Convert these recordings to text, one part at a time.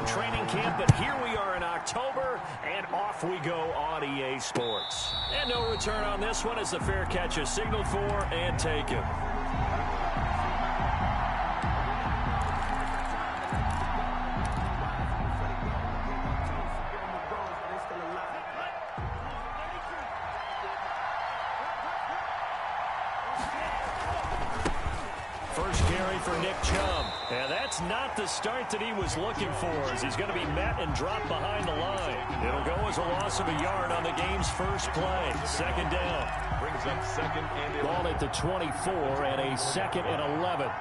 training camp, but here we are in October, and off we go on EA Sports. And no return on this one as the fair catch is signaled for and taken. First carry for Nick Chubb. And that's not the start that he was looking for, as he's going to be met and dropped behind the line. It'll go as a loss of a yard on the game's first play. Second down. Brings up second and 11. Ball at the 24 and a 2nd and 11.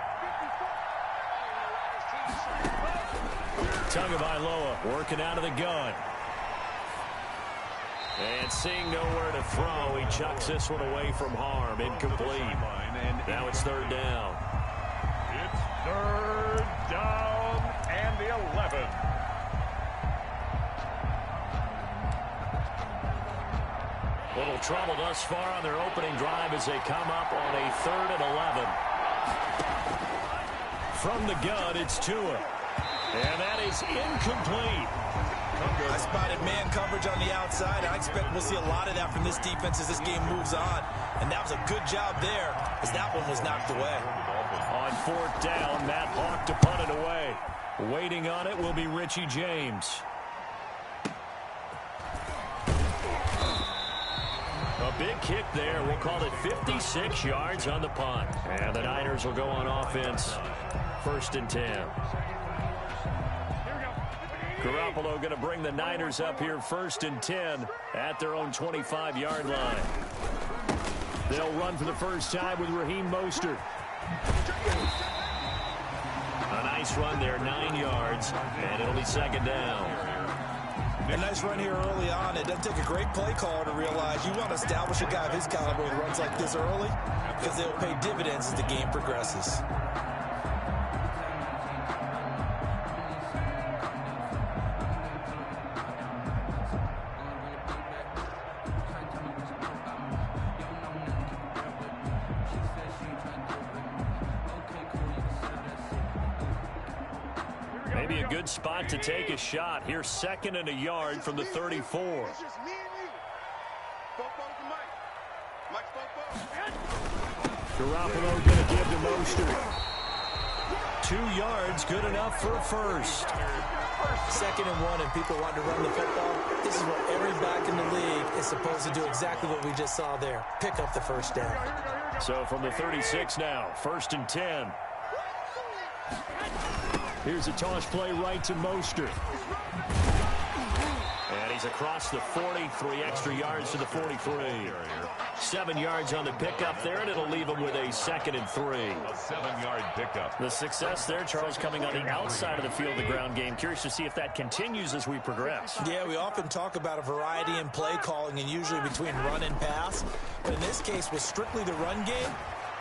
Tagovailoa working out of the gun. And seeing nowhere to throw, he chucks this one away from harm. Incomplete. Now it's third down. It's third down and the 11. Little trouble thus far on their opening drive as they come up on a 3rd and 11. From the gun, it's Tua. And that is incomplete. I spotted man coverage on the outside. I expect we'll see a lot of that from this defense as this game moves on. And that was a good job there as that one was knocked away. On 4th down, Matt Hawk to punt it away. Waiting on it will be Richie James. A big kick there. We'll call it 56 yards on the punt. And the Niners will go on offense. 1st and 10. Garoppolo going to bring the Niners up here 1st and 10 at their own 25-yard line. They'll run for the first time with Raheem Mostert. A nice run there, 9 yards, and it'll be 2nd down. A nice run here early on. It doesn't take a great play caller to realize you want to establish a guy of his caliber with runs like this early because they'll pay dividends as the game progresses. Maybe a good spot to take a shot. Here's 2nd and a yard from the 34. Garoppolo going to give to Mostert. 2 yards, good enough for a first. 2nd and 1, and people want to run the football. This is what every back in the league is supposed to do, exactly what we just saw there. Pick up the first down. So from the 36 now, 1st and 10. Here's a toss play right to Mostert. And he's across the 40, 3 extra yards to the 43. 7 yards on the pickup there, and it'll leave him with a 2nd and 3. A 7-yard pickup. The success there, Charles, coming on the outside of the field, the ground game. Curious to see if that continues as we progress. Yeah, we often talk about a variety in play calling and usually between run and pass. But in this case, with strictly the run game,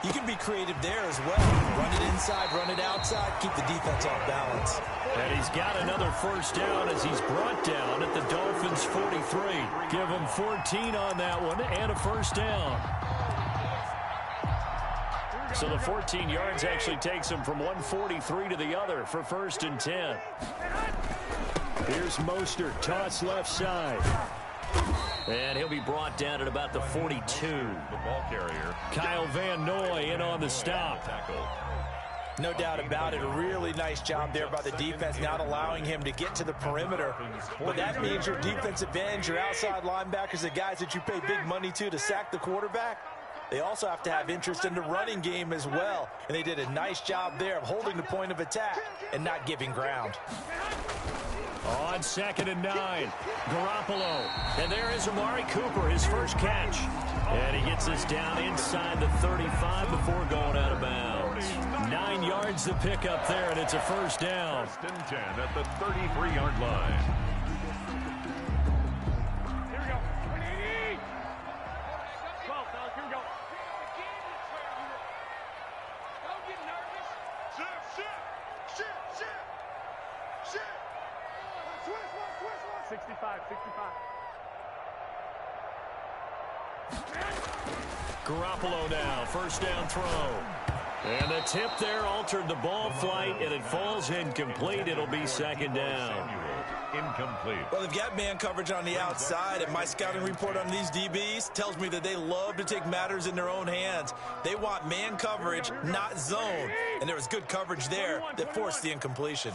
you can be creative there as well. Run it inside, run it outside, keep the defense off balance. And he's got another first down as he's brought down at the Dolphins' 43. Give him 14 on that one and a first down. So the 14 yards actually takes him from 143 to the other for 1st and 10. Here's Mostert, toss left side. And he'll be brought down at about the 42. The ball carrier. Kyle Van Noy in on the stop. No doubt about it. A really nice job there by the defense, not allowing him to get to the perimeter. But that means your defensive ends, your outside linebackers, the guys that you pay big money to sack the quarterback, they also have to have interest in the running game as well. And they did a nice job there of holding the point of attack and not giving ground. On 2nd and 9, Garoppolo. And there is Amari Cooper, his first catch. And he gets this down inside the 35 before going out of bounds. 9 yards to pick up there, and it's a first down. 1st and 10 at the 33-yard line. Here we go. 12, fellas, here we go. Don't get nervous. Shit. 65. Garoppolo now, first down throw. And the tip there altered the ball flight, and it falls incomplete. It'll be second down. Incomplete. Well, they've got man coverage on the outside, and my scouting report on these DBs tells me that they love to take matters in their own hands. They want man coverage, not zone. And there was good coverage there that forced the incompletion.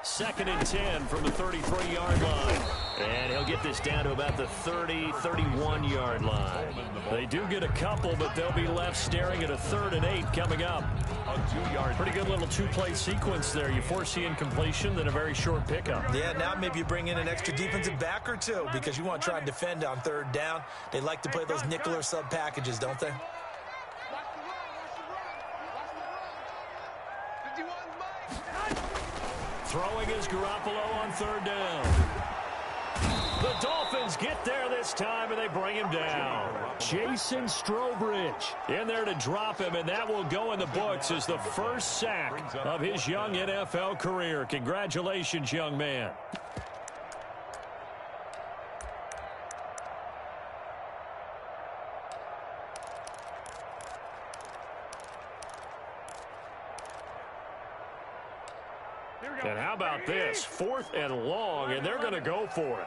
Second and 10 from the 33-yard line. And he'll get this down to about the 30, 31-yard line. They do get a couple, but they'll be left staring at a 3rd and 8 coming up. A 2-yard. Pretty good little two-play sequence there. You force the incompletion, then a very short pickup. Yeah, now maybe you bring in an extra defensive back or two because you want to try and defend on 3rd down. They like to play those nickel or sub packages, don't they? Throwing is Garoppolo on 3rd down. The Dolphins get there this time, and they bring him down. Jason Strobridge in there to drop him, and that will go in the books as the first sack of his young NFL career. Congratulations, young man. And how about this? 4th and long, and they're going to go for it.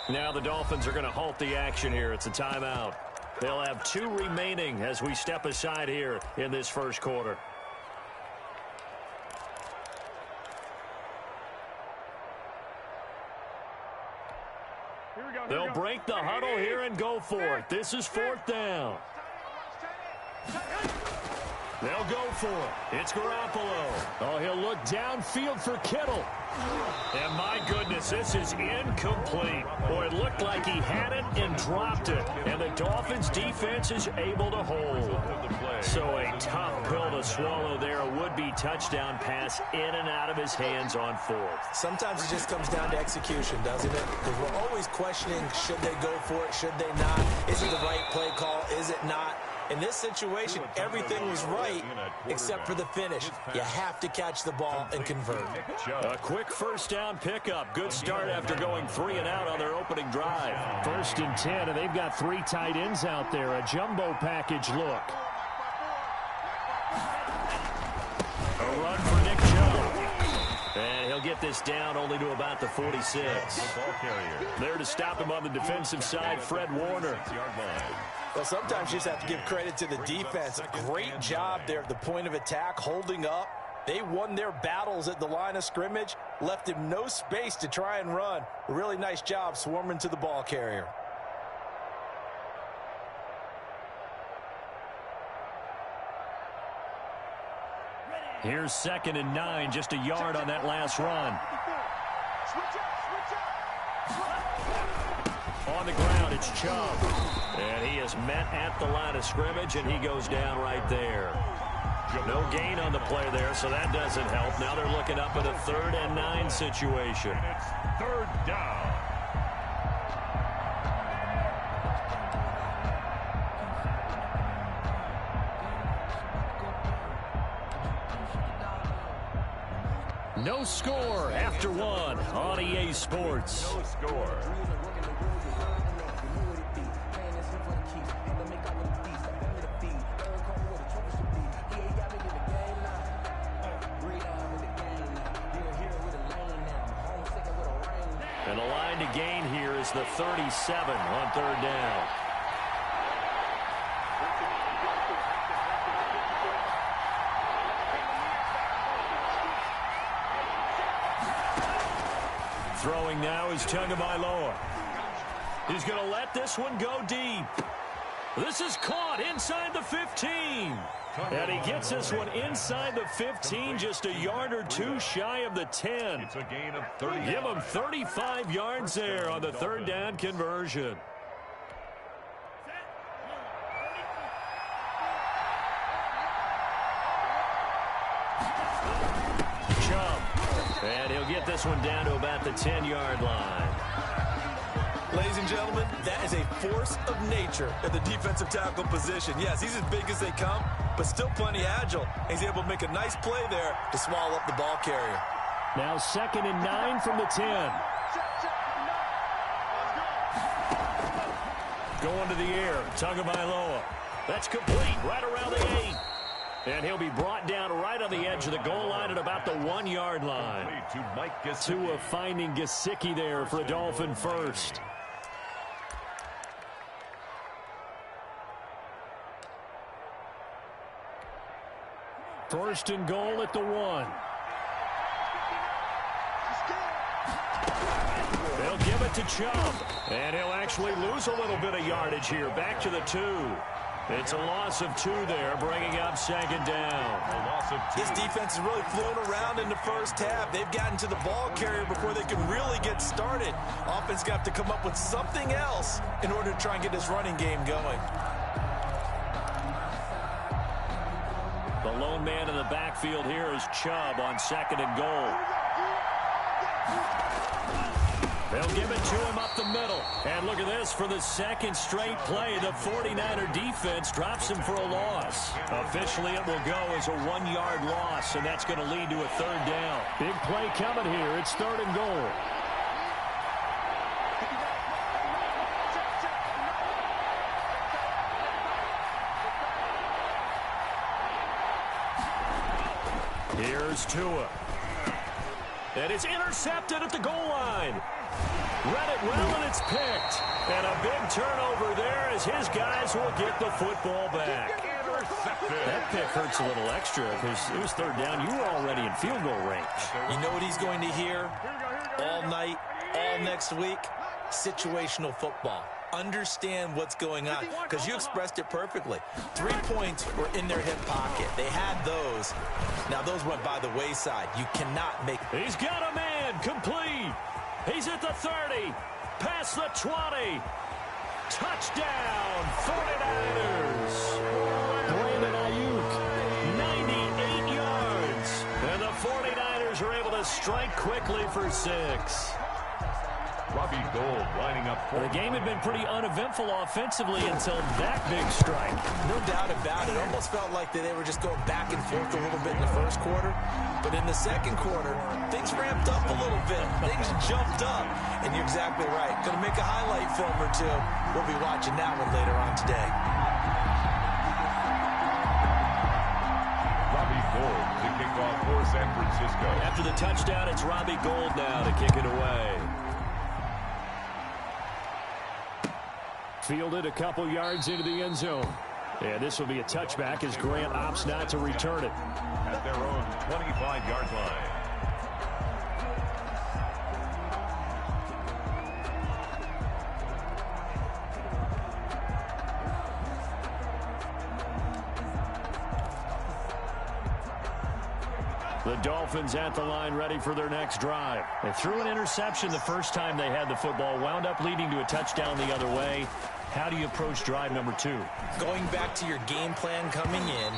Now the Dolphins are going to halt the action here. It's a timeout. They'll have 2 remaining as we step aside here in this first quarter. They'll break the huddle here and go for it. This is 4th down. They'll go for it. It's Garoppolo. Oh, he'll look downfield for Kittle. And my goodness, this is incomplete. Boy, it looked like he had it and dropped it. And the Dolphins defense is able to hold. So a tough pill to swallow there. A would-be touchdown pass in and out of his hands on 4th. Sometimes it just comes down to execution, doesn't it? Because we're always questioning, should they go for it, should they not? Is it the right play call? Is it not? In this situation, everything was right except for the finish. You have to catch the ball and convert. A quick first down pickup. Good start after going 3 and out on their opening drive. 1st and 10, and they've got 3 tight ends out there. A jumbo package look. A run for Nick Chubb. And he'll get this down only to about the 46. There to stop him on the defensive side, Fred Warner. Well, sometimes you just have to give credit to the defense. Great job there at the point of attack, holding up. They won their battles at the line of scrimmage, left him no space to try and run. A really nice job swarming to the ball carrier. Here's 2nd and 9, just a yard on that last run. On the ground, it's Chubb. And he is met at the line of scrimmage, and he goes down right there. No gain on the play there, so that doesn't help. Now they're looking up at a 3rd and 9 situation. And it's 3rd down. No score after 1 on EA Sports. No score. And the line to gain here is the 37 on 3rd down. Throwing now is Tagovailoa. He's going to let this one go deep. This is caught inside the 15. And he gets this one inside the 15, just a yard or 2 shy of the 10. It's a gain of 30. Give him 35 yards there on the 3rd down conversion. Chubb. And he'll get this one down to about the 10-yard line. Ladies and gentlemen, that is a force of nature at the defensive tackle position. Yes, he's as big as they come, but still plenty agile. He's able to make a nice play there to swallow up the ball carrier. Now 2nd and 9 from the 10. Going to the air, Tagovailoa. That's complete right around the 8. And he'll be brought down right on the edge of the goal line at about the 1-yard line. Tua finding Gesicki there for a Dolphin first. First and goal at the 1. They'll give it to Chubb. And he'll actually lose a little bit of yardage here. Back to the 2. It's a loss of 2 there, bringing up second down. A loss of 2. This defense is really flown around in the first half. They've gotten to the ball carrier before they can really get started. Offense got to come up with something else in order to try and get this running game going. The lone man in the backfield here is Chubb on second and goal. They'll give it to him up the middle. And look at this, for the second straight play, the 49er defense drops him for a loss. Officially, it will go as a 1-yard loss, and that's going to lead to a third down. Big play coming here. It's third and goal. Here's Tua. And it's intercepted at the goal line. Read it well, and it's picked. And a big turnover there as his guys will get the football back. That pick hurts a little extra because it was third down. You were already in field goal range. You know what he's going to hear all night, all next week? Situational football. Understand what's going on, because you expressed it perfectly. 3 points were in their hip pocket. They had those. Now those went by the wayside. You cannot make... He's got a man complete. He's at the 30, past the 20. Touchdown, 49ers. Brandon Ayuk, 98 yards. And the 49ers are able to strike quickly for 6. Robbie Gould lining up for The game had been pretty uneventful offensively until that big strike. No doubt about it. It almost felt like they were just going back and forth a little bit in the first quarter. But in the second quarter, things ramped up a little bit. Things jumped up. And you're exactly right. Going to make a highlight film or two. We'll be watching that one later on today. Robbie Gould to kick off for San Francisco. After the touchdown, it's Robbie Gould now to kick it away. Fielded a couple yards into the end zone. And this will be a touchback as Grant opts not to return it. At their own 25-yard line. The Dolphins at the line ready for their next drive. They threw an interception the first time they had the football, wound up leading to a touchdown the other way. How do you approach drive number 2? Going back to your game plan coming in,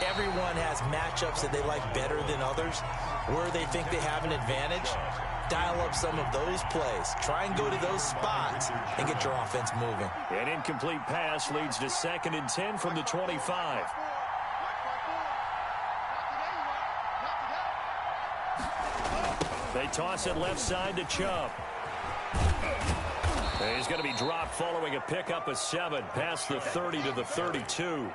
everyone has matchups that they like better than others. Where they think they have an advantage, dial up some of those plays. Try and go to those spots and get your offense moving. An incomplete pass leads to 2nd and 10 from the 25. They toss it left side to Chubb. He's going to be dropped following a pickup of 7 past the 30 to the 32.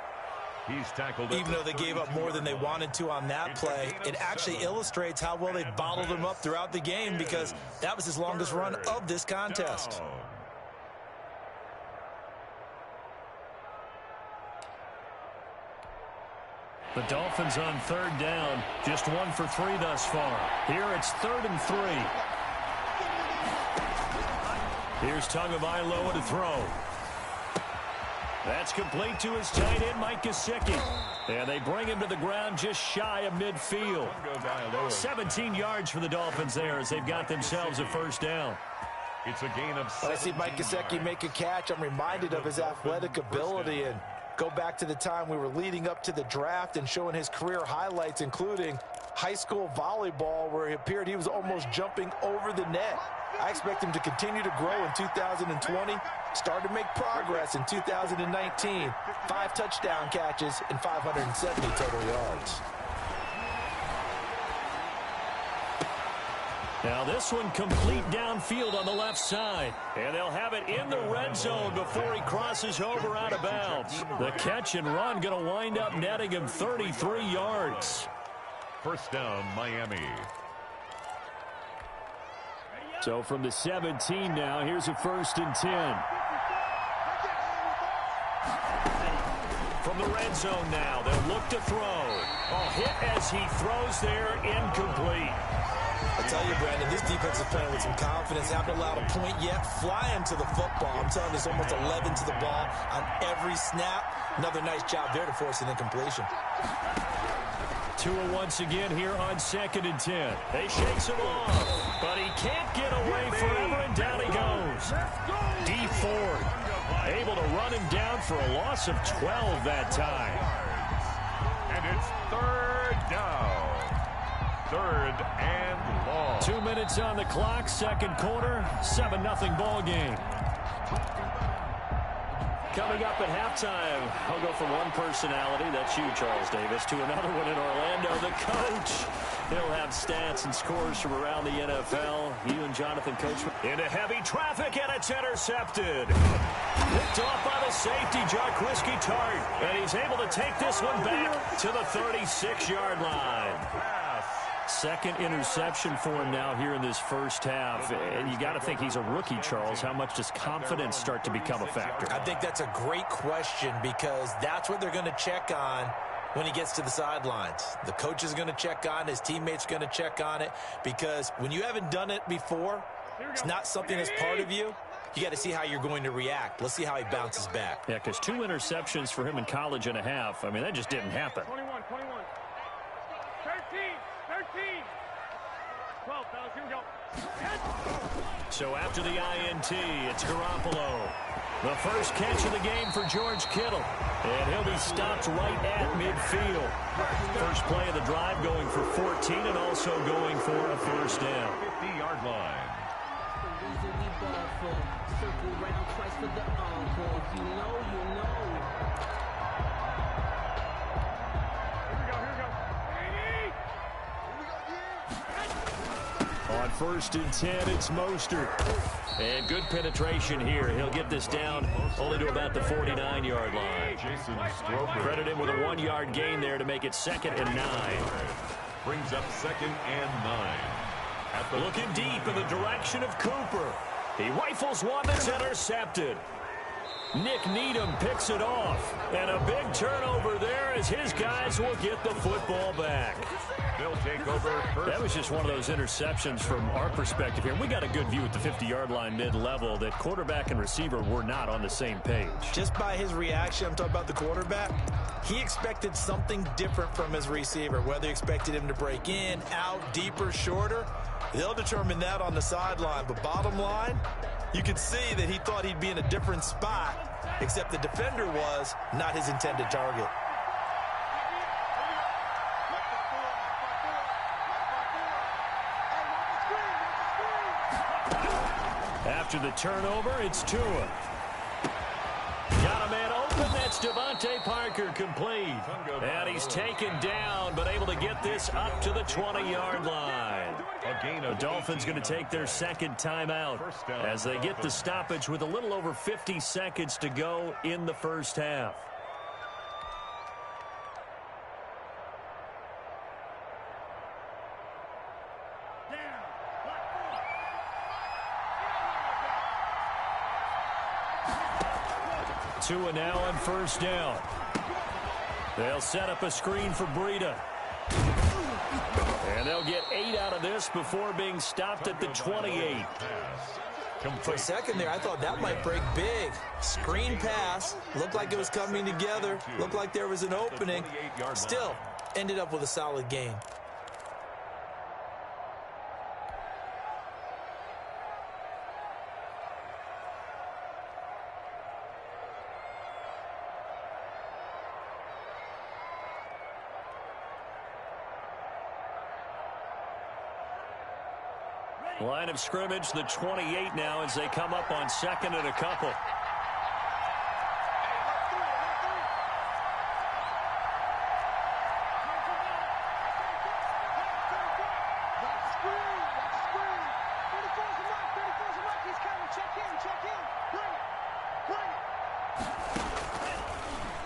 He's tackled. Even though they gave up more than they wanted to on that play, it actually illustrates how well they bottled him up throughout the game, because that was his longest run of this contest. The Dolphins on third down, just 1 for 3 thus far. Here it's 3rd and 3. Here's Tagovailoa to throw. That's complete to his tight end, Mike Gesicki. And they bring him to the ground just shy of midfield. 17 yards for the Dolphins there as they've got themselves a first down. It's a gain of 7. When I see Mike Gesicki make a catch, I'm reminded of his athletic ability, and go back to the time we were leading up to the draft and showing his career highlights, including high school volleyball, where it appeared he was almost jumping over the net. I expect him to continue to grow in 2020, start to make progress in 2019. 5 touchdown catches and 570 total yards. Now this one complete downfield on the left side. And they'll have it in the red zone before he crosses over out of bounds. The catch and run going to wind up netting him 33 yards. First down, Miami. So from the 17 now, here's a 1st and 10. From the red zone now, they'll look to throw. A hit as he throws there, incomplete. I tell you, Brandon, this defense is playing with some confidence. Haven't allowed a point yet. Flying to the football. I'm telling you, it's almost 11 to the ball on every snap. Another nice job there to force an incompletion. Tua once again here on 2nd and 10. They shakes him off, but he can't get away forever, and down he goes. D Ford able to run him down for a loss of 12 that time. And it's 3rd down. 3rd and long. 2 minutes on the clock, 2nd quarter, 7-0 ball game. Coming up at halftime, I'll go from one personality, that's you, Charles Davis, to another one in Orlando, the coach. He'll have stats and scores from around the NFL. You and Jonathan Coachman. Into heavy traffic, and it's intercepted. Picked off by the safety, Jarquiski Tart. And he's able to take this one back to the 36-yard line. Second interception for him now here in this first half. And you got to think he's a rookie, Charles. How much does confidence start to become a factor? I think that's a great question because that's what they're going to check on when he gets to the sidelines. The coach is going to check on it. His teammates are going to check on it because when you haven't done it before, it's not something that's part of you. You got to see how you're going to react. Let's see how he bounces back. Yeah, because 2 interceptions for him in college and a half. I mean, that just didn't happen. 21, 13, 12, fellas, here we go. So after the INT, it's Garoppolo. The first catch of the game for George Kittle. And he'll be stopped right at midfield. First play of the drive going for 14 and also going for a first down. 50-yard line. On 1st and 10, it's Mostert. And good penetration here. He'll get this down only to about the 49-yard line. Jason Stroker. Credit him with a 1-yard gain there to make it 2nd and 9. Brings up 2nd and 9. Looking deep in the direction of Cooper. He rifles one that's intercepted. Nick Needham picks it off. And a big turnover there as his guys will get the football back. They'll take over first. That was just one of those interceptions from our perspective here. We got a good view at the 50-yard line mid-level that quarterback and receiver were not on the same page. Just by his reaction, I'm talking about the quarterback, he expected something different from his receiver. Whether he expected him to break in, out, deeper, shorter, they'll determine that on the sideline. But bottom line, you could see that he thought he'd be in a different spot, except the defender was not his intended target. After the turnover, it's Tua. Got a man open. That's Devontae Parker complete. And he's taken down, but able to get this up to the 20-yard line. The Dolphins going to take their 2nd timeout as they get the stoppage with a little over 50 seconds to go in the first half. Tua now on 1st down. They'll set up a screen for Breida. And they'll get 8 out of this before being stopped at the 28. For a second there, I thought that might break big. Screen pass. Looked like it was coming together. Looked like there was an opening. Still, ended up with a solid gain. Line of scrimmage, the 28 now as they come up on 2nd and a couple.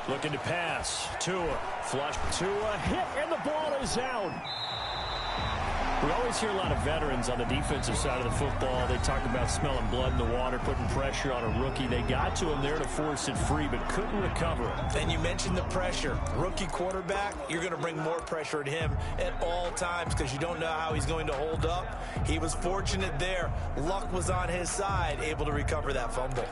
Looking to pass. Tua. Flush. Tua hit, and the ball is out. We always hear a lot of veterans on the defensive side of the football. They talk about smelling blood in the water, putting pressure on a rookie. They got to him there to force it free, but couldn't recover it. And you mentioned the pressure. Rookie quarterback, you're going to bring more pressure at him at all times because you don't know how he's going to hold up. He was fortunate there. Luck was on his side, able to recover that fumble.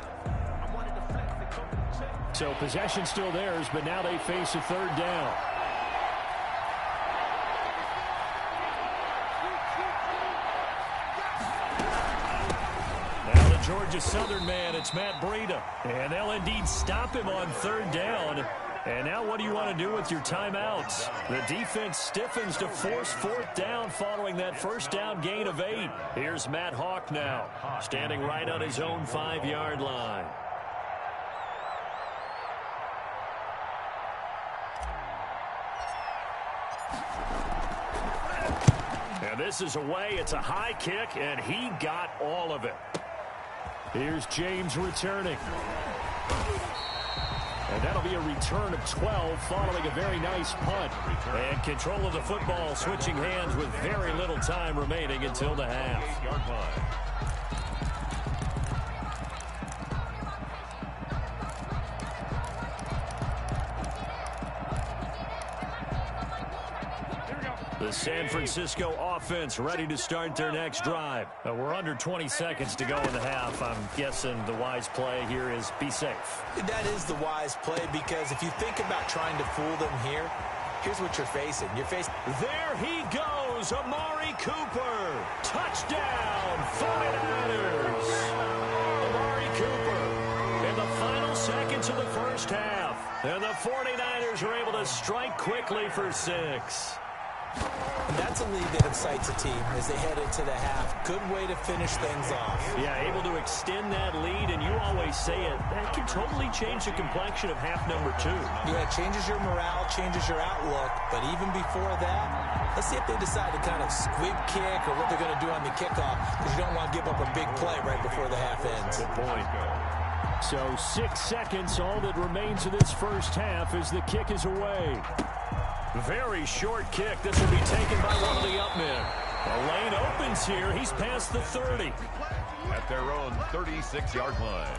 So possession still theirs, but now they face a third down. Now the Georgia Southern man, it's Matt Breida. And they'll indeed stop him on third down. And now what do you want to do with your timeouts? The defense stiffens to force fourth down following that first down gain of 8. Here's Matt Hawk now, standing right on his own 5-yard line. And this is away. It's a high kick, and he got all of it. Here's James returning. And that'll be a return of 12 following a very nice punt. And control of the football switching hands with very little time remaining until the half. The San Francisco offense ready to start their next drive. We're under 20 seconds to go in the half. I'm guessing the wise play here is be safe. That is the wise play because if you think about trying to fool them here, here's what you're facing. There he goes, Amari Cooper. Touchdown, 49ers. Amari Cooper in the final seconds of the first half. And the 49ers are able to strike quickly for 6. And that's a lead that excites a team as they head into the half. Good way to finish things off. Yeah, able to extend that lead, and you always say it, that can totally change the complexion of half number 2. Yeah, it changes your morale, changes your outlook, but even before that, let's see if they decide to kind of squib kick or what they're going to do on the kickoff, because you don't want to give up a big play right before the half ends. Good point. So 6 seconds, all that remains of this first half as the kick is away. Very short kick. This will be taken by one of the up men. The lane opens here. He's past the 30. At their own 36-yard line.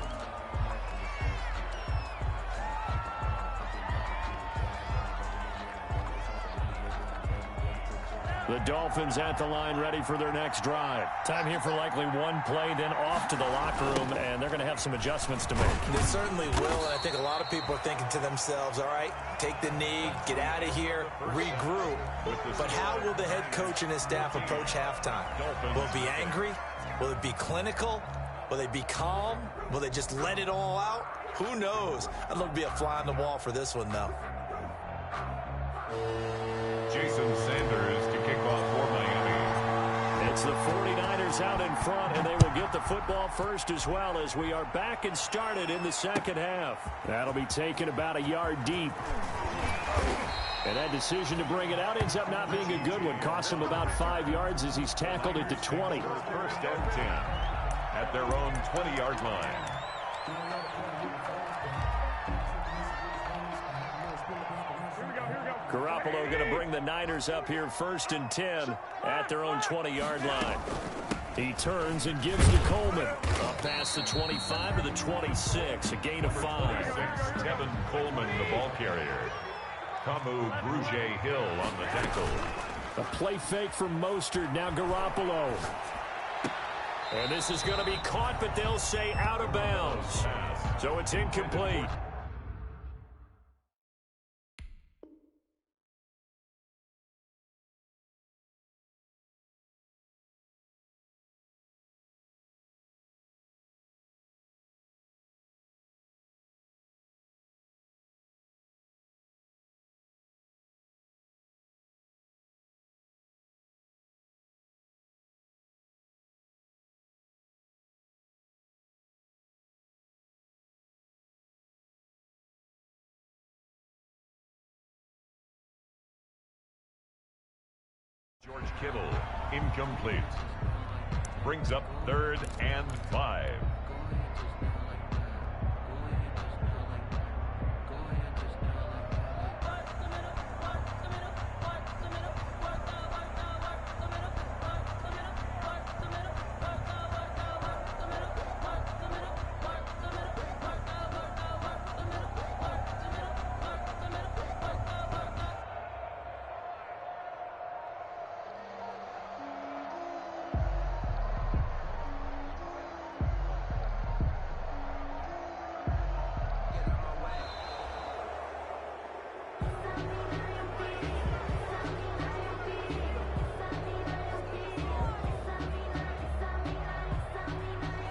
The Dolphins at the line ready for their next drive. Time here for likely one play, then off to the locker room, and they're going to have some adjustments to make. They certainly will, and I think a lot of people are thinking to themselves, all right, take the knee, get out of here, regroup. But how will the head coach and his staff approach halftime? Will it be angry? Will it be clinical? Will they be calm? Will they just let it all out? Who knows? I'd love to be a fly on the wall for this one, though. Jason Sanders to kick off for Miami. It's the 49ers out in front, and they will get the football first as well as we are back and started in the second half. That'll be taken about a yard deep. And that decision to bring it out ends up not being a good one. Costs him about 5 yards as he's tackled at the 20. First and 10 at their own 20-yard line. Garoppolo going to bring the Niners up here first and 10 at their own 20-yard line. He turns and gives to Coleman. Up past the 25 to the 26, a gain of 5. Tevin Coleman, the ball carrier. Kamu Grugier-Hill on the tackle. A play fake from Mostert, now Garoppolo. And this is going to be caught, but they'll say out of bounds. So it's incomplete. George Kittle, incomplete. Brings up 3rd and 5.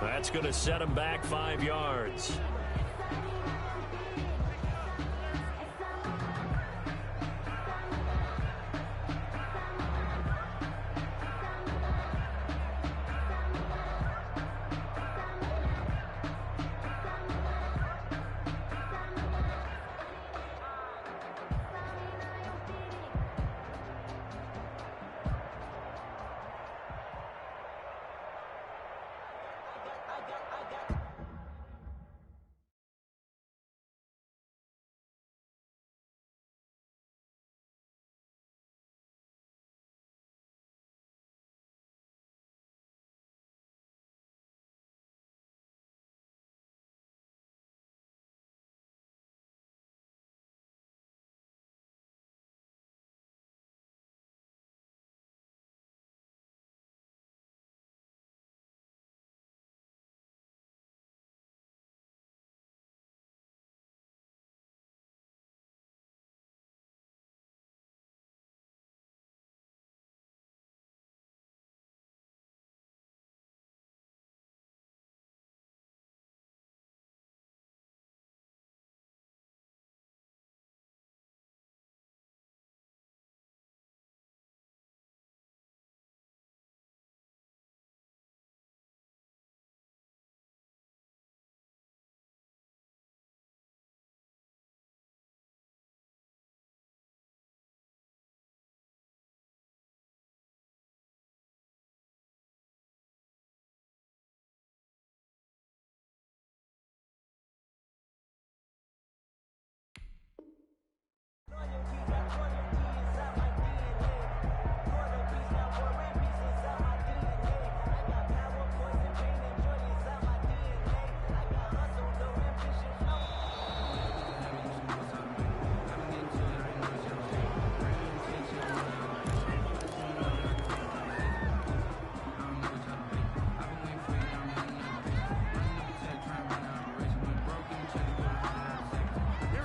That's going to set him back 5 yards.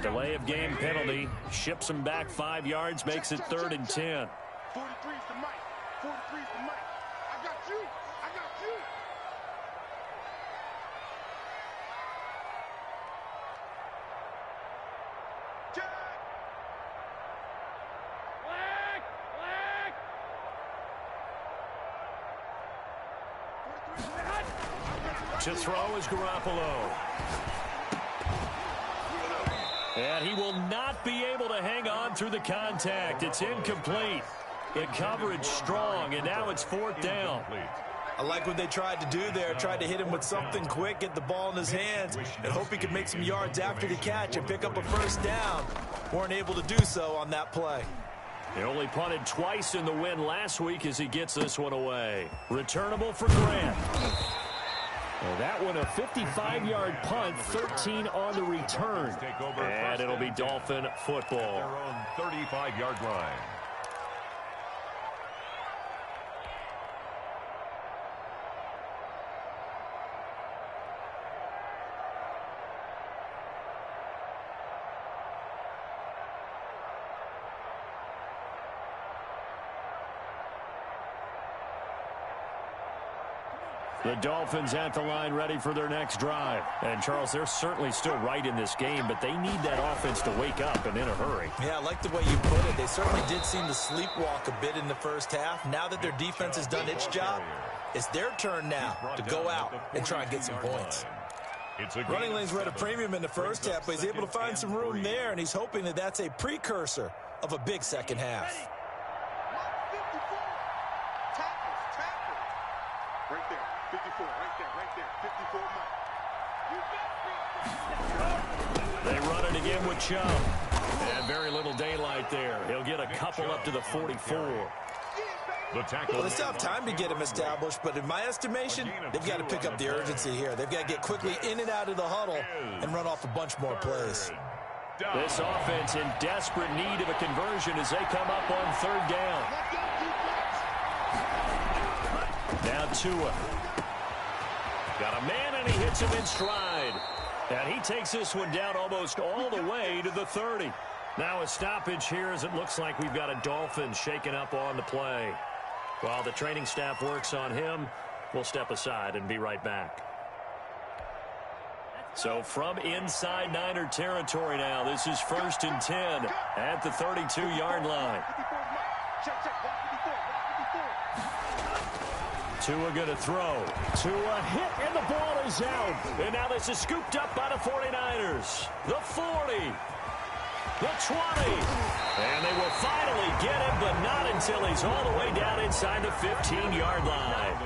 Delay of game penalty. Ships him back 5 yards, makes it 3rd and 10. 43 is the mic. 43 is the mic. I got you. I got you. Jack. Flag. To throw is Garoppolo. And he will not be able to hang on through the contact. It's incomplete. The coverage strong, and now it's 4th down. I like what they tried to do there. Tried to hit him with something quick, get the ball in his hands, and hope he could make some yards after the catch and pick up a 1st down. Weren't able to do so on that play. He only punted twice in the win last week as he gets this one away. Returnable for Grant. Well, that one a 55-yard punt, 13 on the return. And it'll be Dolphin football. Their own 35-yard line. The Dolphins at the line ready for their next drive. And, Charles, they're certainly still right in this game, but they need that offense to wake up and in a hurry. Yeah, I like the way you put it. They certainly did seem to sleepwalk a bit in the first half. Now that their defense has done its job, it's their turn now to go out and try and get some points. Running lanes were at a premium in the first half, but he's able to find some room there, and he's hoping that that's a precursor of a big second half. Right there, 54, right there, 54 Mike. They run it again with Chubb. And very little daylight there. He'll get a couple up to the 44. Well, they still have time to get him established, but in my estimation, they've got to pick up the urgency here. They've got to get quickly in and out of the huddle and run off a bunch more plays. This offense in desperate need of a conversion as they come up on 3rd down. Now Tua. Got a man, and he hits him in stride. And he takes this one down almost all the way to the 30. Now a stoppage here as it looks like we've got a Dolphin shaken up on the play. While the training staff works on him, we'll step aside and be right back. So from inside Niner territory now, this is 1st and 10 at the 32-yard line. Tua going to throw. Tua hit, and the ball is out. And now this is scooped up by the 49ers. The 40. The 20. And they will finally get him, but not until he's all the way down inside the 15-yard line.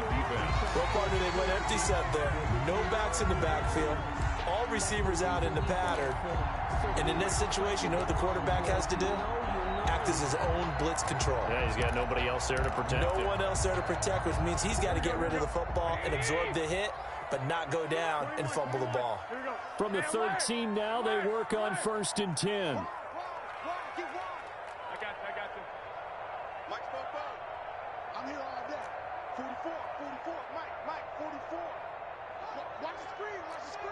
Well, partner, they went empty set there. No backs in the backfield. All receivers out in the pattern. And in this situation, you know what the quarterback has to do? Act as his own blitz control. Yeah, he's got nobody else there to protect him. No one else there to protect, which means he's got to get rid of the football and absorb the hit, but not go down and fumble the ball. From the 13 now, they work on 1st and 10. I got you. Mike Popo. I'm here all day. 44, Mike, 44. Watch the screen. Watch the screen.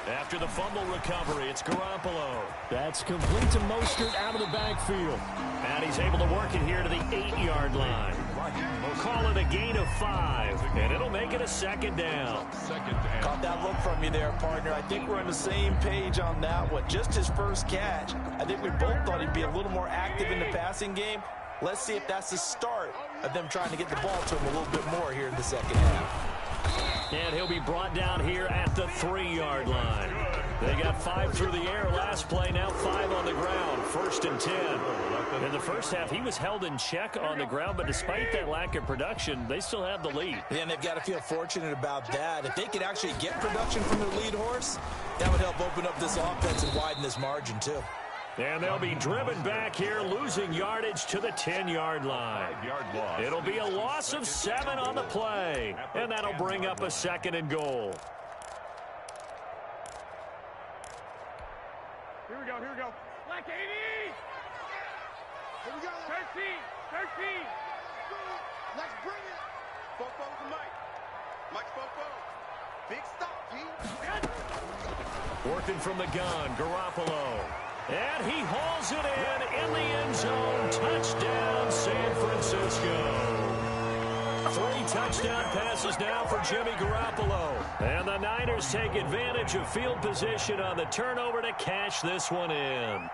After the fumble recovery, it's Garoppolo. That's complete to Mostert out of the backfield. And he's able to work it here to the 8-yard line. We'll call it a gain of 5, and it'll make it a 2nd down. Caught that look from you there, partner. I think we're on the same page on that one. Just his first catch. I think we both thought he'd be a little more active in the passing game. Let's see if that's the start of them trying to get the ball to him a little bit more here in the second half. And he'll be brought down here at the 3-yard line. They got 5 through the air last play, now 5 on the ground. 1st and 10. In the first half, he was held in check on the ground, but despite that lack of production, they still have the lead. Yeah, and they've got to feel fortunate about that. If they could actually get production from their lead horse, that would help open up this offense and widen this margin, too. And they'll be driven back here, losing yardage to the 10-yard line. It'll be a loss of 7 on the play, and that'll bring up a 2nd and goal. Here we go. Black 80. Here we go. 13. Let's bring it. Popo to Mike. Mike Popo. Big stop, G. Working from the gun, Garoppolo. And he hauls it in the end zone. Touchdown, San Francisco. 3 touchdown passes now for Jimmy Garoppolo. And the Niners take advantage of field position on the turnover to cash this one in.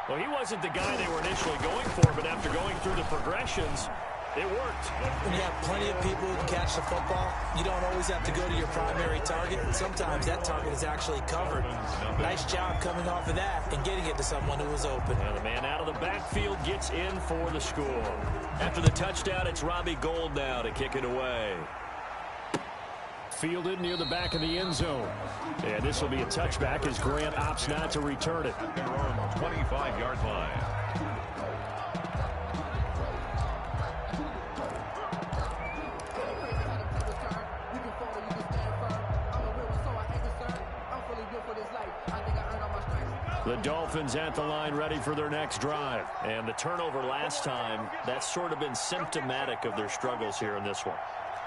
Well, he wasn't the guy they were initially going for, but after going through the progressions, it worked. When you have plenty of people who can catch the football, you don't always have to go to your primary target. And sometimes that target is actually covered. Nice job coming off of that and getting it to someone who was open. And the man out of the backfield gets in for the score. After the touchdown, it's Robbie Gould now to kick it away. Fielded near the back of the end zone. And this will be a touchback as Grant opts not to return it. Their own 25-yard line. The Dolphins at the line ready for their next drive. And the turnover last time, that's sort of been symptomatic of their struggles here in this one.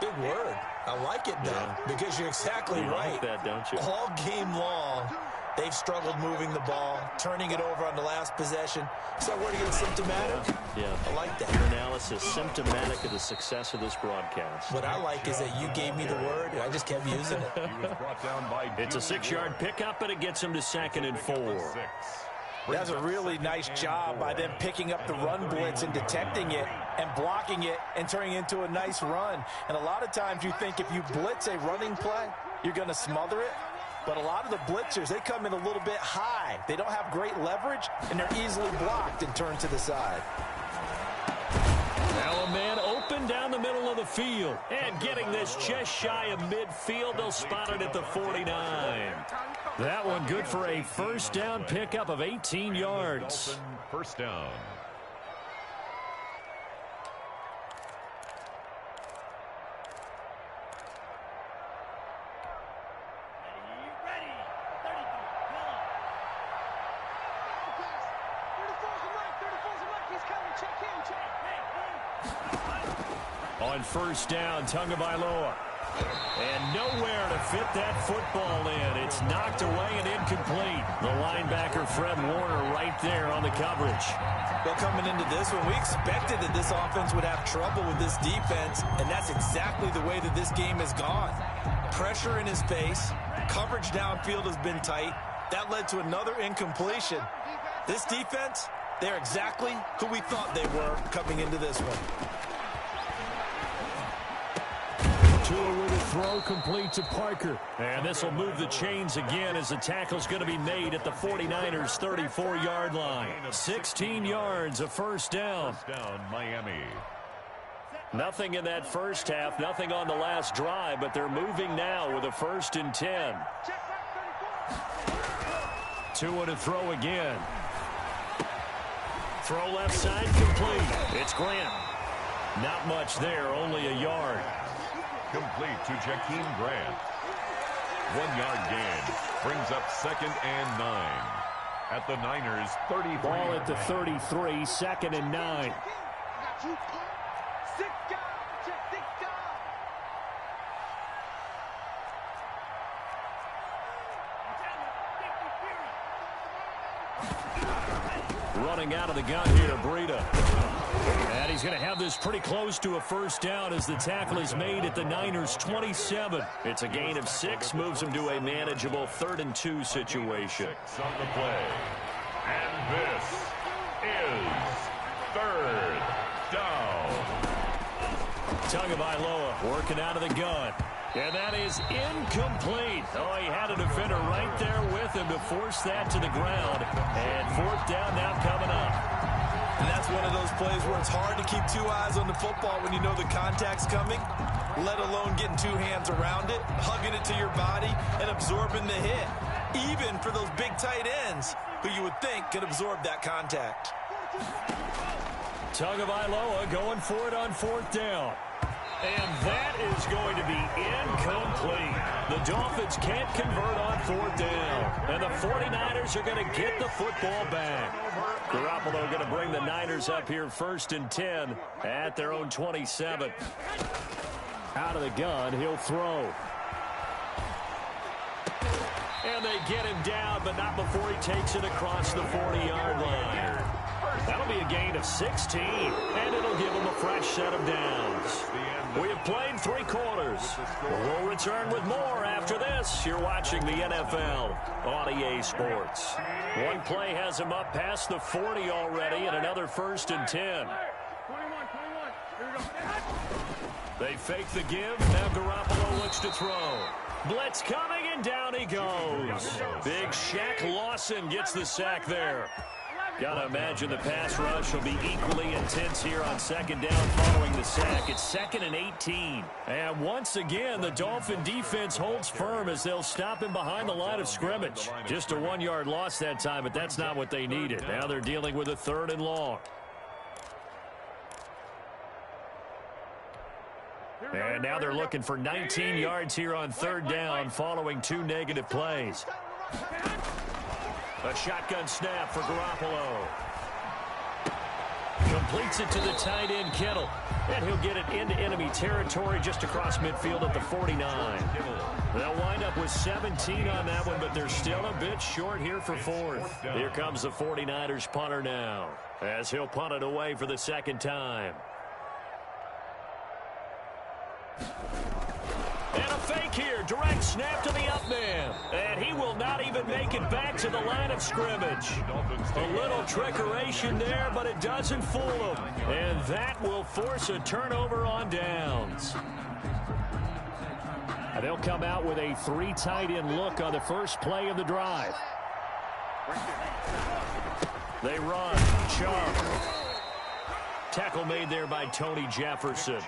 Big word. I like it, though, because you're exactly right. Like that, don't you? All game long, they've struggled moving the ball, turning it over on the last possession. Is that word again, symptomatic? Yeah. I like that. Your analysis, symptomatic of the success of this broadcast. What I like is that you gave me the word, and I just kept using it. He was brought down by It's a 6-yard pickup, and it gets him to 2nd and 4. That's a really nice job by them picking up the run blitz and detecting it and blocking it and turning it into a nice run. And a lot of times you think if you blitz a running play, you're going to smother it. But a lot of the blitzers, they come in a little bit high. They don't have great leverage, and they're easily blocked and turned to the side. Now a man open down the middle of the field. And getting this just shy of midfield, they'll spot it at the 49. That one good for a first down pickup of 18 yards. First down. On first down, Tagovailoa And nowhere to fit that football in. It's knocked away and incomplete. The linebacker, Fred Warner, right there on the coverage. Well, coming into this one, we expected that this offense would have trouble with this defense, and that's exactly the way that this game has gone. Pressure in his face. Coverage downfield has been tight. That led to another incompletion. This defense, they're exactly who we thought they were coming into this one. Tua with a throw complete to Parker. And this will move the chains again as the tackle's going to be made at the 49ers' 34-yard line. 16 yards, a first down. First down, Miami. Nothing in that first half, nothing on the last drive, but they're moving now with a 1st and 10. Tua to throw again. Throw left side complete. It's Grant. Not much there, only a yard. Complete to Jakeem Grant. 1-yard gain. Brings up 2nd and 9. At the Niners' 33. Ball at the 33, 2nd and 9. Running out of the gun here, Breida. And he's going to have this pretty close to a first down as the tackle is made at the Niners' 27. It's a gain of 6, moves him to a manageable 3rd and 2 situation. 6 on the play. And this is 3rd down. Tagovailoa working out of the gun. And that is incomplete. Oh, he had a defender right there with him to force that to the ground. And 4th down now coming up. And that's one of those plays where it's hard to keep 2 eyes on the football when you know the contact's coming, let alone getting 2 hands around it, hugging it to your body, and absorbing the hit. Even for those big tight ends who you would think could absorb that contact. Tagovailoa going for it on 4th down. And that is going to be incomplete. The Dolphins can't convert on 4th down. And the 49ers are going to get the football back. Garoppolo going to bring the Niners up here 1st and 10 at their own 27. Out of the gun, he'll throw. And they get him down, but not before he takes it across the 40-yard line. That'll be a gain of 16, and it'll give them a fresh set of downs. We have played 3 quarters. We'll return with more after this. You're watching the NFL on EA Sports. One play has him up past the 40 already, and another 1st and 10. They fake the give. Now Garoppolo looks to throw. Blitz coming, and down he goes. Big Shaq Lawson gets the sack there. Got to imagine the pass rush will be equally intense here on 2nd down following the sack. It's 2nd and 18. And once again, the Dolphin defense holds firm as they'll stop him behind the line of scrimmage. Just a 1-yard loss that time, but that's not what they needed. Now they're dealing with a 3rd and long. And now they're looking for 19 yards here on 3rd down following 2 negative plays. A shotgun snap for Garoppolo. Completes it to the tight end, Kittle. And he'll get it into enemy territory just across midfield at the 49. They'll wind up with 17 on that one, but they're still a bit short here for 4th. Here comes the 49ers punter now, as he'll punt it away for the 2nd time. And a fake here. Direct snap to the up man. And he will not even make it back to the line of scrimmage. A little trickeration there, but it doesn't fool him. And that will force a turnover on downs. And they'll come out with a 3 tight end look on the first play of the drive. They run. Chubb. Tackle made there by Tony Jefferson.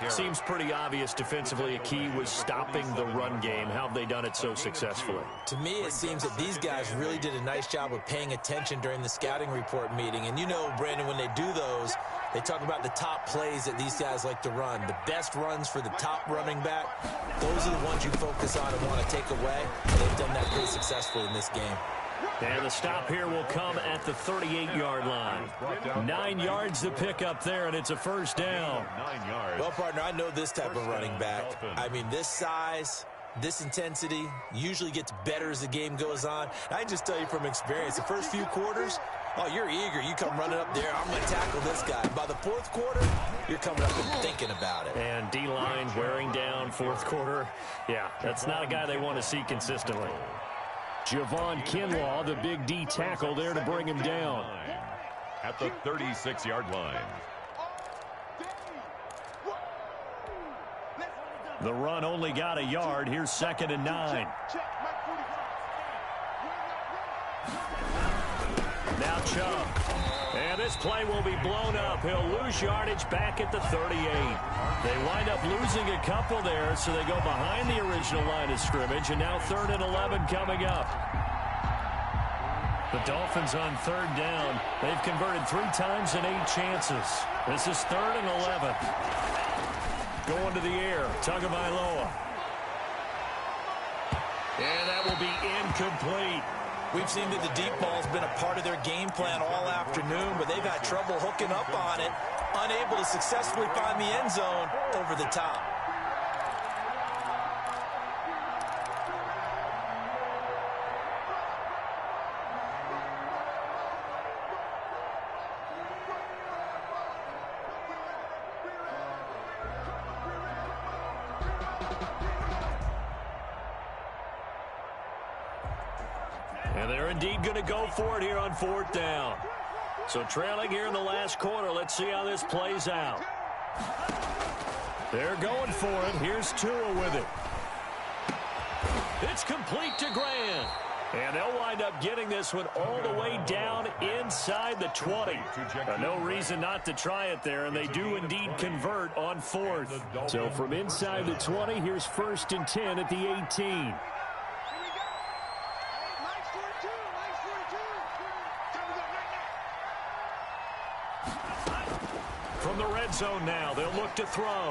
Seems pretty obvious defensively a key was stopping the run game. How have they done it so successfully? To me, it seems that these guys really did a nice job of paying attention during the scouting report meeting. And you know, Brandon, when they do those, they talk about the top plays that these guys like to run. The best runs for the top running back, those are the ones you focus on and want to take away. And they've done that pretty successfully in this game. And the stop here will come at the 38-yard line. 9 yards to pick up there, and it's a first down. 9 yards. Well, partner, I know this type of running back. I mean, this size, this intensity usually gets better as the game goes on. I can just tell you from experience, the first few quarters, oh, you're eager. You come running up there, I'm going to tackle this guy. By the fourth quarter, you're coming up and thinking about it. And D-line wearing down fourth quarter. Yeah, that's not a guy they want to see consistently. Javon Kinlaw, the big D tackle there to bring him down. At the 36-yard line. The run only got a yard. Here's 2nd and 9. Now Chubb. And this play will be blown up. He'll lose yardage back at the 38. They wind up losing a couple there, so they go behind the original line of scrimmage, and now 3rd and 11 coming up. The Dolphins on 3rd down. They've converted 3 times in 8 chances. This is 3rd and 11. Going to the air. Tagovailoa. And that will be incomplete. We've seen that the deep ball's been a part of their game plan all afternoon, but they've had trouble hooking up on it, unable to successfully find the end zone over the top. And they're indeed going to go for it here on 4th down. So trailing here in the last quarter. Let's see how this plays out. They're going for it. Here's Tua with it. It's complete to Grant. And they'll wind up getting this one all the way down inside the 20. No reason not to try it there, and they do indeed convert on 4th. So from inside the 20, here's 1st and 10 at the 18. From the red zone now, they'll look to throw.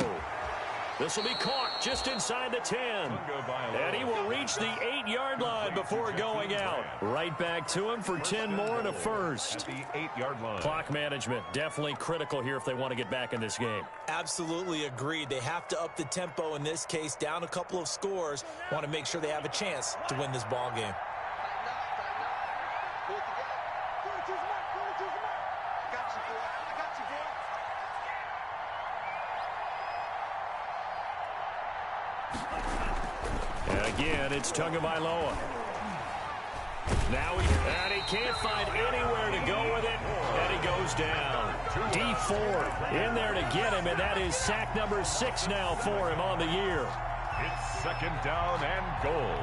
This will be caught just inside the 10. And he will reach the 8-yard line before going out. Right back to him for 10 more and a first. At the 8-yard line. Clock management definitely critical here if they want to get back in this game. Absolutely agreed. They have to up the tempo in this case, down a couple of scores. Want to make sure they have a chance to win this ball game. And again, it's Tagovailoa. Now he can't find anywhere to go with it, and he goes down. D4 in there to get him, and that is sack number 6 now for him on the year. It's 2nd down and goal.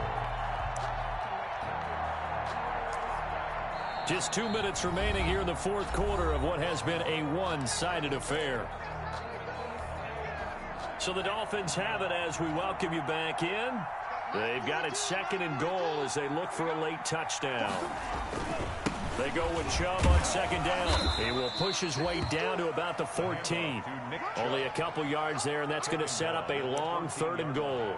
Just 2 minutes remaining here in the 4th quarter of what has been a one-sided affair. So the Dolphins have it as we welcome you back in. They've got it 2nd and goal as they look for a late touchdown. They go with Chubb on 2nd down. He will push his way down to about the 14. Only a couple yards there, and that's going to set up a long 3rd and goal.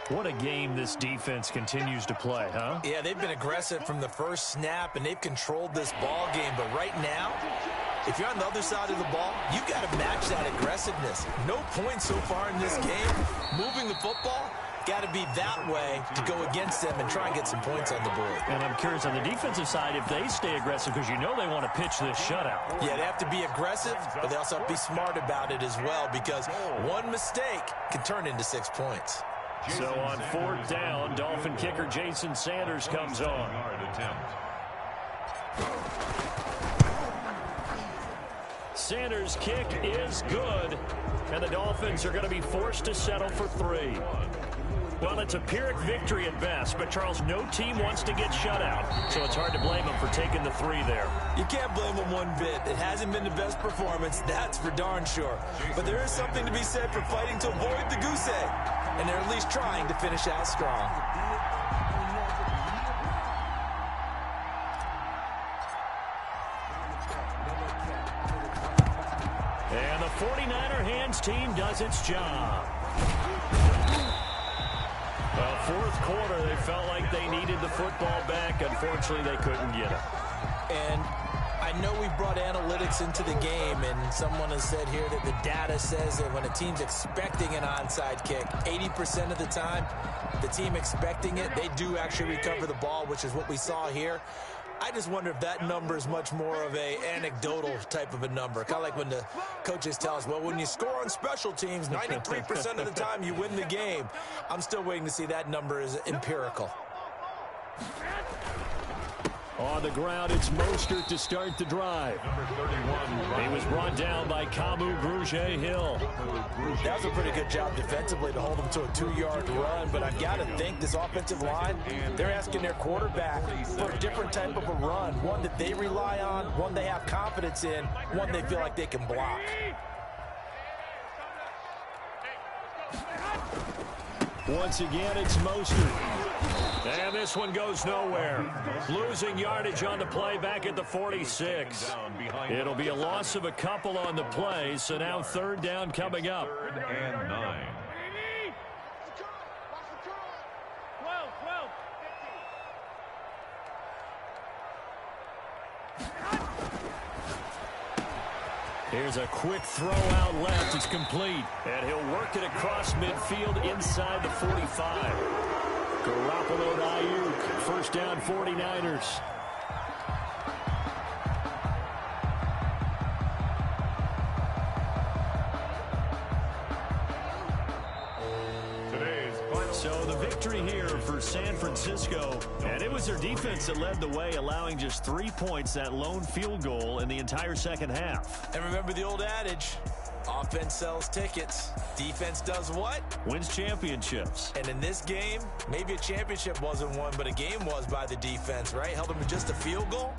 What a game this defense continues to play, huh? Yeah, they've been aggressive from the first snap, and they've controlled this ball game. But right now, if you're on the other side of the ball, you've got to match that aggressiveness. No points so far in this game. Moving the football, got to be that way to go against them and try and get some points on the board. And I'm curious on the defensive side if they stay aggressive, because you know they want to pitch this shutout. Yeah, they have to be aggressive, but they also have to be smart about it as well, because one mistake can turn into 6 points. So on 4th down, Dolphin kicker Jason Sanders comes on. Sanders' kick is good, and the Dolphins are going to be forced to settle for 3. Well, it's a Pyrrhic victory at best, but Charles, no team wants to get shut out, so it's hard to blame them for taking the 3 there. You can't blame them one bit. It hasn't been the best performance, that's for darn sure. But there is something to be said for fighting to avoid the goose egg, and they're at least trying to finish out strong. And the 49er hands team does its job. Well, fourth quarter, they felt like they needed the football back. Unfortunately, they couldn't get it. And I know we brought analytics into the game, and someone has said here that the data says that when a team's expecting an onside kick, 80% of the time, the team expecting it, they do actually recover the ball, which is what we saw here. I just wonder if that number is much more of a anecdotal type of a number. Kind of like when the coaches tell us, well, when you score on special teams, 93% of the time you win the game. I'm still waiting to see that number is empirical. On the ground, it's Mostert to start the drive. Number 31. He was brought down by Kamu Grugier-Hill. That was a pretty good job defensively to hold him to a 2-yard run, but I've got to think this offensive line, they're asking their quarterback for a different type of a run, one that they rely on, one they have confidence in, one they feel like they can block. Once again, it's Mostert. And this one goes nowhere. Losing yardage on the play back at the 46. It'll be a loss of a couple on the play, so now third down coming up. 3rd and 9. Here's a quick throw out left. It's complete. And he'll work it across midfield inside the 45. Garoppolo to Ayuk. First down, 49ers. So the victory here for San Francisco, and it was their defense that led the way, allowing just 3 points, that lone field goal in the entire second half. And remember the old adage, offense sells tickets. Defense does what? Wins championships. And in this game, maybe a championship wasn't won, but a game was by the defense, right? Held them to just a field goal.